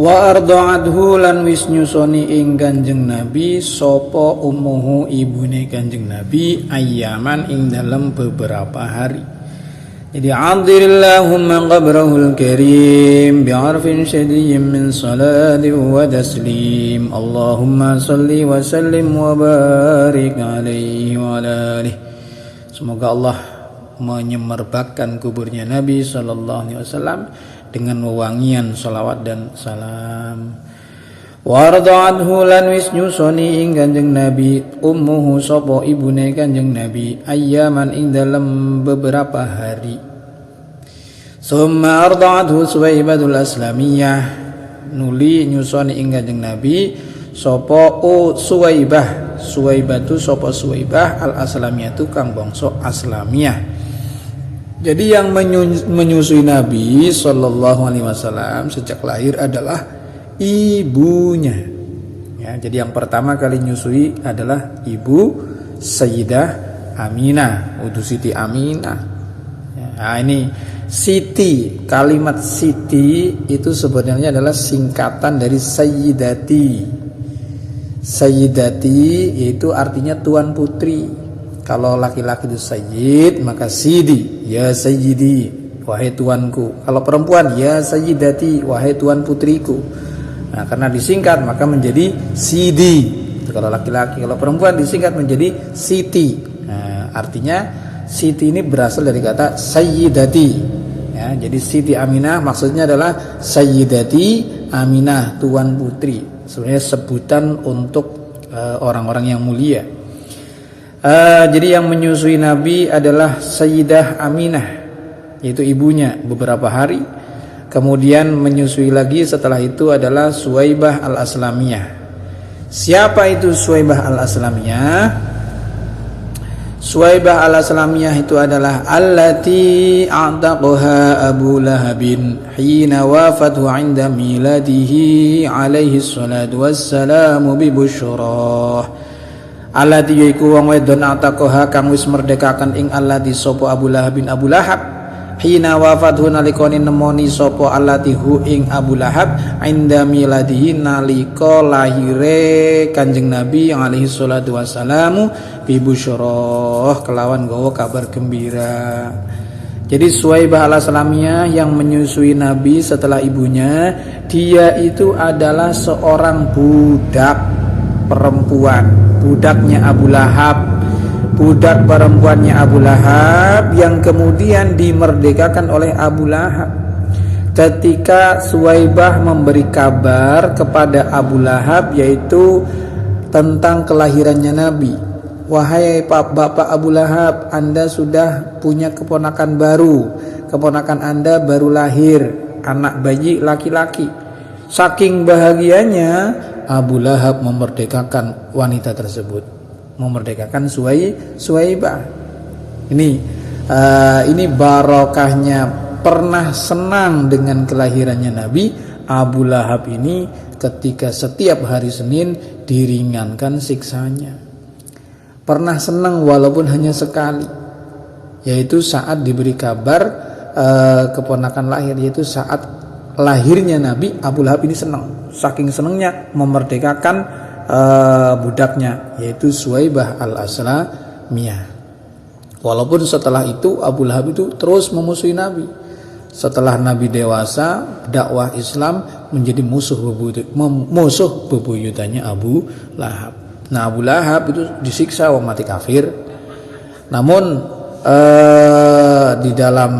Wa arda'athu lan wis nyusoni ing Kanjeng Nabi sapa ummuhu ibune Kanjeng Nabi ayyaman ing dalam beberapa hari. Jadi adirillahumma qabrahul karim bi'arfin syadiyyin min salati wa taslim. Allahumma salli wa sallim wa barik alaihi wa ala alihi. Semoga Allah menyemerbakkan kuburnya Nabi sallallahu alaihi wasallam dengan wewangian salawat dan salam. Warda'athu lan wis nyusoni ing Kanjeng Nabi ummuhu sapa ibune Kanjeng Nabi ayyaman ing dalam beberapa hari. Summa arda'athu Suwaibatul Aslamiyah nuli nyusoni ing Kanjeng Nabi sapa Suwaibah. Suwaibah tu sapa Suwaibah al Aslamiyah tu kang bangsa Aslamiyah. Jadi yang menyusui Nabi Sallallahu Alaihi Wasallam sejak lahir adalah ibunya. Ya, jadi yang pertama kali nyusui adalah ibu Sayyidah Aminah, Udu Siti Aminah. Ya, nah ini Siti, kalimat Siti itu sebenarnya adalah singkatan dari Sayyidati. Sayyidati itu artinya tuan putri. Kalau laki-laki itu sayyid, maka sidi, ya sayyidi, wahai tuanku. Kalau perempuan, ya sayyidati, wahai tuan putriku. Nah, karena disingkat maka menjadi sidi. Kalau laki-laki, kalau perempuan disingkat menjadi siti. Nah, artinya siti ini berasal dari kata sayyidati. Ya, jadi Siti Aminah maksudnya adalah sayyidati Aminah, tuan putri. Sebenarnya sebutan untuk orang-orang yang mulia. Jadi yang menyusui Nabi adalah Sayyidah Aminah, yaitu ibunya beberapa hari. Kemudian menyusui lagi setelah itu adalah Suwaibah al-Aslamiyah. Siapa itu Suwaibah al-Aslamiyah? Suwaibah al-Aslamiyah itu adalah allati a'taqaha Abu Lahabin hina wafathu 'inda miladihi alaihi salatu wassalamu bi busyrah. Allati yaiku wong wedon ataqaha kang wis merdekakan ing allati sapa Abu Lahab bin Abu Lahab hina wafathu nalikane nemoni sapa allati hu ing Abu Lahab inda miladihi nalika lahire Kanjeng Nabi alaihi salatu wassalamu bi busyrah kelawan gawa kabar gembira. Jadi Suwaibah al-Aslamiyah yang menyusui Nabi setelah ibunya, dia itu adalah seorang budak perempuan, budaknya Abu Lahab, budak perempuannya Abu Lahab yang kemudian dimerdekakan oleh Abu Lahab. Ketika Suwaibah memberi kabar kepada Abu Lahab yaitu tentang kelahirannya Nabi, wahai Bapak Abu Lahab, Anda sudah punya keponakan baru, keponakan Anda baru lahir, anak bayi laki-laki. Saking bahagianya Abu Lahab memerdekakan wanita tersebut, memerdekakan Suwaibah. Ini barokahnya pernah senang dengan kelahirannya Nabi. Abu Lahab ini ketika setiap hari Senin diringankan siksanya. Pernah senang walaupun hanya sekali, yaitu saat diberi kabar keponakan lahir, yaitu saat lahirnya Nabi. Abu Lahab ini senang, saking senangnya memerdekakan budaknya yaitu Suwaibah al-Aslamiyah. Walaupun setelah itu Abu Lahab itu terus memusuhi Nabi. Setelah Nabi dewasa, dakwah Islam menjadi musuh bebuyutannya Abu Lahab. Nah, Abu Lahab itu disiksa mati kafir. Namun di dalam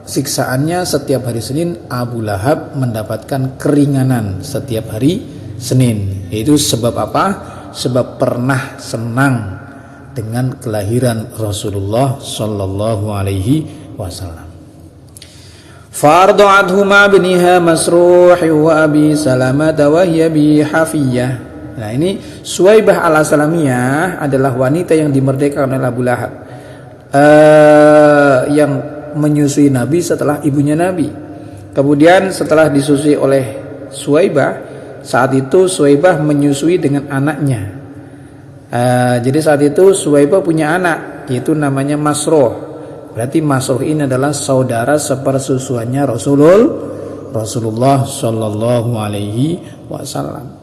siksaannya setiap hari Senin Abu Lahab mendapatkan keringanan setiap hari Senin. Itu sebab apa? Sebab pernah senang dengan kelahiran Rasulullah sallallahu alaihi wasallam. Farda'athuma bniha Masruh wa Abi Salamah wa hiya bi Hafiyah. Nah, ini Suwaibah al-Aslamiyah adalah wanita yang dimerdekakan oleh Abu Lahab. Yang menyusui Nabi setelah ibunya Nabi. Kemudian setelah disusui oleh Suwaibah, saat itu Suwaibah menyusui dengan anaknya. Jadi saat itu Suwaibah punya anak, yaitu namanya Masruh. Berarti Masruh ini adalah saudara sepersusuannya Rasulullah sallallahu alaihi wasallam.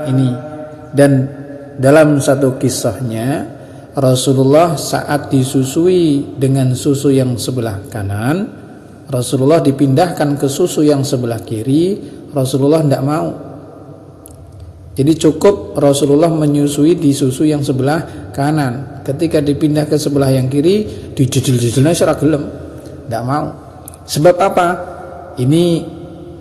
Ini, dan dalam satu kisahnya Rasulullah saat disusui dengan susu yang sebelah kanan, Rasulullah dipindahkan ke susu yang sebelah kiri, Rasulullah tidak mau. Jadi cukup Rasulullah menyusui di susu yang sebelah kanan. Ketika dipindah ke sebelah yang kiri, dijejel-jejelnya secara gelem, tidak mau. Sebab apa? Ini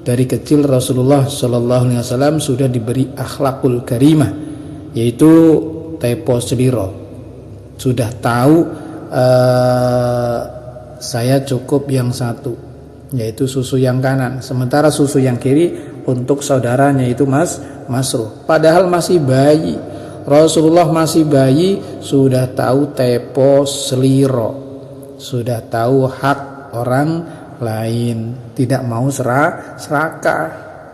dari kecil Rasulullah Shallallahu Alaihi Wasallam sudah diberi akhlakul karimah, yaitu tepo seliro. Sudah tahu saya cukup yang satu, yaitu susu yang kanan. Sementara susu yang kiri untuk saudaranya itu Masruh. Padahal masih bayi. Rasulullah masih bayi sudah tahu tepo seliro, sudah tahu hak orang lain, tidak mau serakah.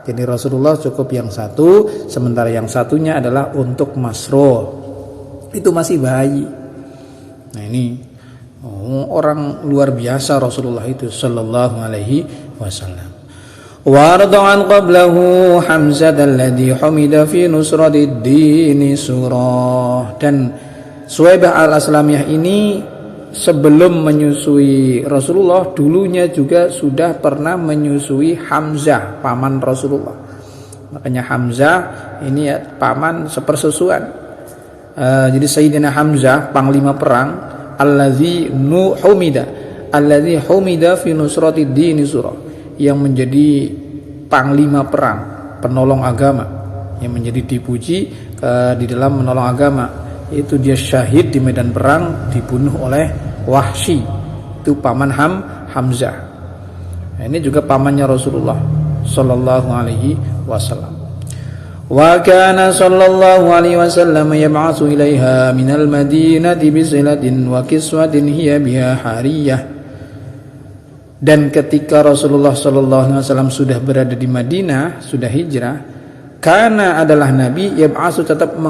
Jadi Rasulullah cukup yang satu, sementara yang satunya adalah untuk Masruh. Itu masih bayi. Nah ini orang luar biasa Rasulullah itu sallallahu alaihi wasallam. Wardan qablahu Hamzah alladhi humida fi nusratid dini surah. Dan Suwaibah al-Aslamiyah ini sebelum menyusui Rasulullah dulunya juga sudah pernah menyusui Hamzah, paman Rasulullah. Makanya Hamzah ini ya, paman sepersusuan. Jadi Sayyidina Hamzah panglima perang alladzi humida fi nusratid dini surah, yang menjadi panglima perang, penolong agama, yang menjadi dipuji di dalam menolong agama. Itu dia syahid di medan perang, dibunuh oleh Wahsy, itu paman Hamzah. Nah, ini juga pamannya Rasulullah sallallahu alaihi wasallam. Wa kana sallallahu alaihi wasallam yab'atsu ilaiha minal madinati bisilatin wa kiswatin hiya biha hariyah. Dan ketika Rasulullah sallallahu alaihi wasallam sudah berada di Madinah, sudah hijrah, karena adalah Nabi yab'atsu, tetap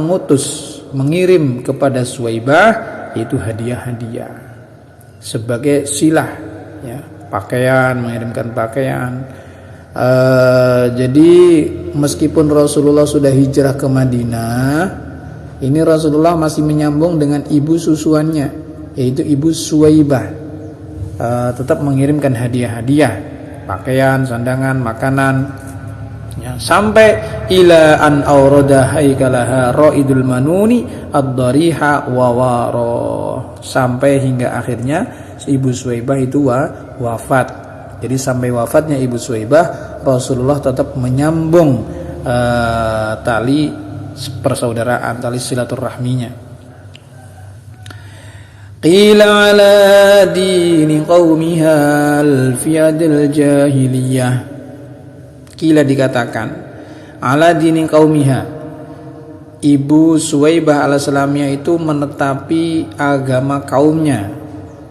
mengirim kepada Suwaibah itu hadiah-hadiah sebagai silah, ya, pakaian, mengirimkan pakaian. Jadi meskipun Rasulullah sudah hijrah ke Madinah, ini Rasulullah masih menyambung dengan ibu susuannya, yaitu ibu Suwaibah. Tetap mengirimkan hadiah-hadiah, pakaian, sandangan, makanan, ya, sampai ila an aurada haikalaha raidul manuni ad-dariha wa waro, sampai hingga akhirnya ibu Suwaibah itu wafat. Jadi sampai wafatnya ibu Suwaibah, Rasulullah tetap menyambung tali persaudaraan, tali silaturahminya. Qila ala dini qaumiha al-fiyadil jahiliyah. Qila dikatakan ala dini qaumiha, ibu Suwaibah al-Aslamiyah itu menetapi agama kaumnya,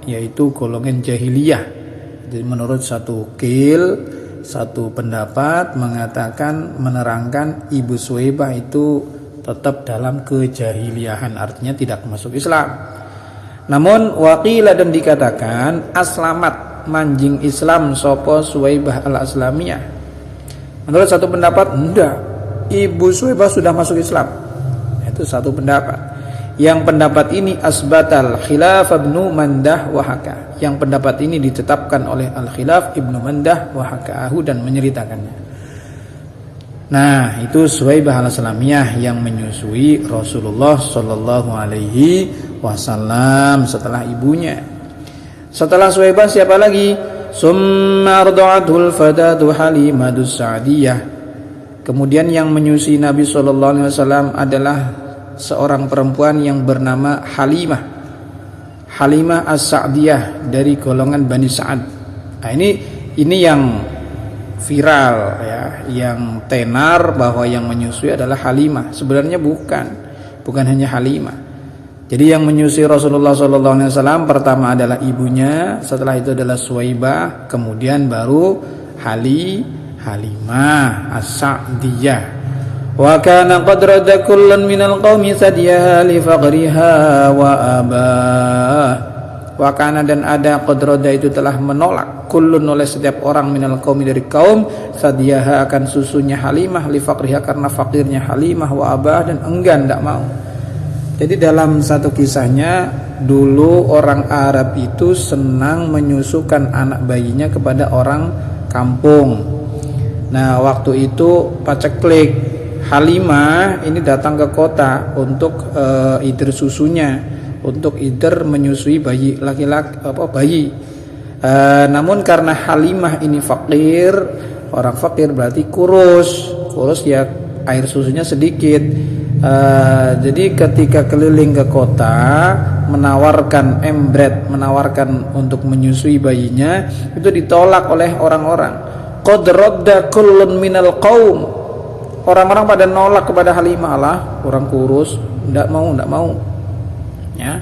yaitu golongan jahiliyah. Jadi menurut satu pendapat mengatakan, menerangkan ibu Suwaibah itu tetap dalam kejahiliahan, artinya tidak masuk Islam. Namun waqila, dan dikatakan aslamat, manjing Islam sopo Suwaibah al-Aslamiyah. Menurut satu pendapat enggak, ibu Suwaibah sudah masuk Islam. Itu satu pendapat. Yang pendapat ini asbatal khilaf ibnu Mandah wa haka. Yang pendapat ini ditetapkan oleh al-khilaf ibnu Mandah wa hakahu, dan menceritakannya. Nah, itu Suwaibah al-Aslamiyah yang menyusui Rasulullah sallallahu alaihi wasallam setelah ibunya. Setelah Suwaibah siapa lagi? Summa arda'atul fadatu Halimatus Sa'diyah. Kemudian yang menyusui Nabi sallallahu alaihi wasallam adalah seorang perempuan yang bernama Halimah As-Sa'diyah dari golongan Bani Sa'ad. Nah, ini yang viral, ya, yang tenar bahwa yang menyusui adalah Halimah. Sebenarnya bukan hanya Halimah. Jadi yang menyusui Rasulullah SAW pertama adalah ibunya, setelah itu adalah Suwaibah, kemudian baru Halimah As-Sa'diyah. Wa kana qad radda kullun minal qaumi sadyaha li faqriha wa abah. Wa kana dan ada qadroda itu telah menolak kullun oleh setiap orang minal qaumi dari kaum sadiyaha akan susunya Halimah li faqriha karena fakirnya Halimah wa abah dan enggan tidak mau. Jadi dalam satu kisahnya dulu orang Arab itu senang menyusukan anak bayinya kepada orang kampung. Nah waktu itu paceklik Halimah ini datang ke kota untuk idir susunya, untuk idir menyusui bayi laki-laki bayi. Namun karena Halimah ini fakir, orang fakir berarti kurus ya air susunya sedikit. Jadi ketika keliling ke kota menawarkan embret, menawarkan untuk menyusui bayinya, itu ditolak oleh orang-orang. Qad radda kullun minal qaum. Orang-orang pada nolak kepada Halimah, lah orang kurus, enggak mau. Ya.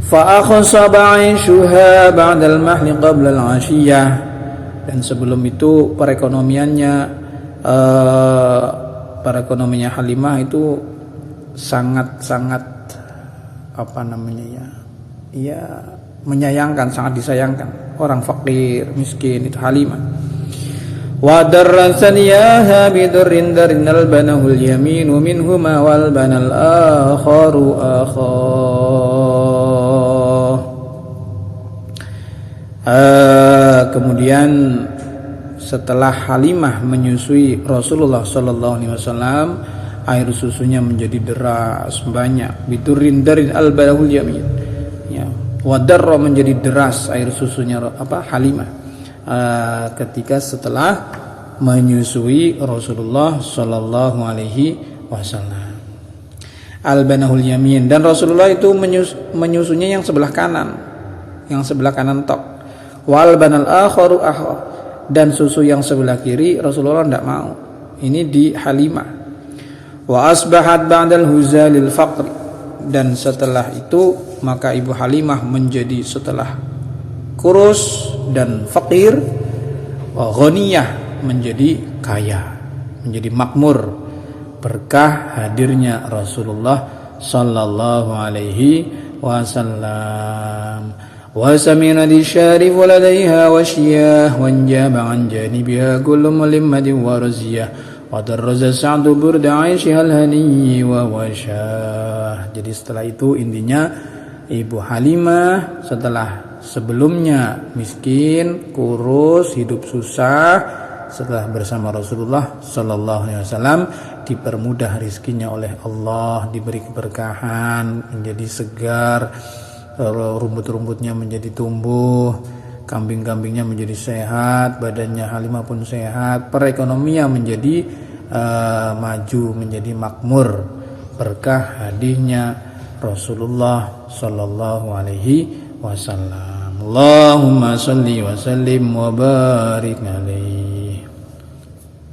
Fa akhasa ba'ishuha ba'dal mahli qabla al-'ashiyah. Dan sebelum itu perekonomiannya Halimah itu sangat menyayangkan, sangat disayangkan. Orang fakir, miskin itu Halimah. Wa darrasaniyaha bidurrin darinal banahul yaminu minhuma wal banal akharu kemudian setelah Halimah menyusui Rasulullah sallallahu alaihi wasallam, air susunya menjadi deras banyak. Biturin darin al-balahul yamin. Ya, wadarra menjadi deras air susunya Halimah. Ketika setelah menyusui Rasulullah sallallahu alaihi wasallam. Al-banahul yamin, dan Rasulullah itu menyusunya yang sebelah kanan tok. Wal banal akharu dan susu yang sebelah kiri Rasulullah tidak mau. Ini di Halimah. Wa asbahat ba'dal huzalil faqr, dan setelah itu maka ibu Halimah menjadi setelah kurus dan fakir, ghaniyah menjadi kaya, menjadi makmur berkah hadirnya Rasulullah sallallahu alaihi wasallam. Wa samina disyarif ladaiha wasyiyah wanjaba an janibiha kullu mulimmadin wa raziyah wa darraza sa'du burda 'aishiha al-hani wa wasyah. Jadi setelah itu intinya ibu Halimah setelah sebelumnya miskin, kurus, hidup susah, setelah bersama Rasulullah sallallahu alaihi wasallam dipermudah rizkinya oleh Allah, diberi keberkahan, menjadi segar, rumput-rumputnya menjadi tumbuh, kambing-kambingnya menjadi sehat, badannya Halimah pun sehat, perekonomian menjadi maju, menjadi makmur berkah hadirnya Rasulullah sallallahu alaihi wasallam. Allahumma salli wa sallim wa barik alaihi.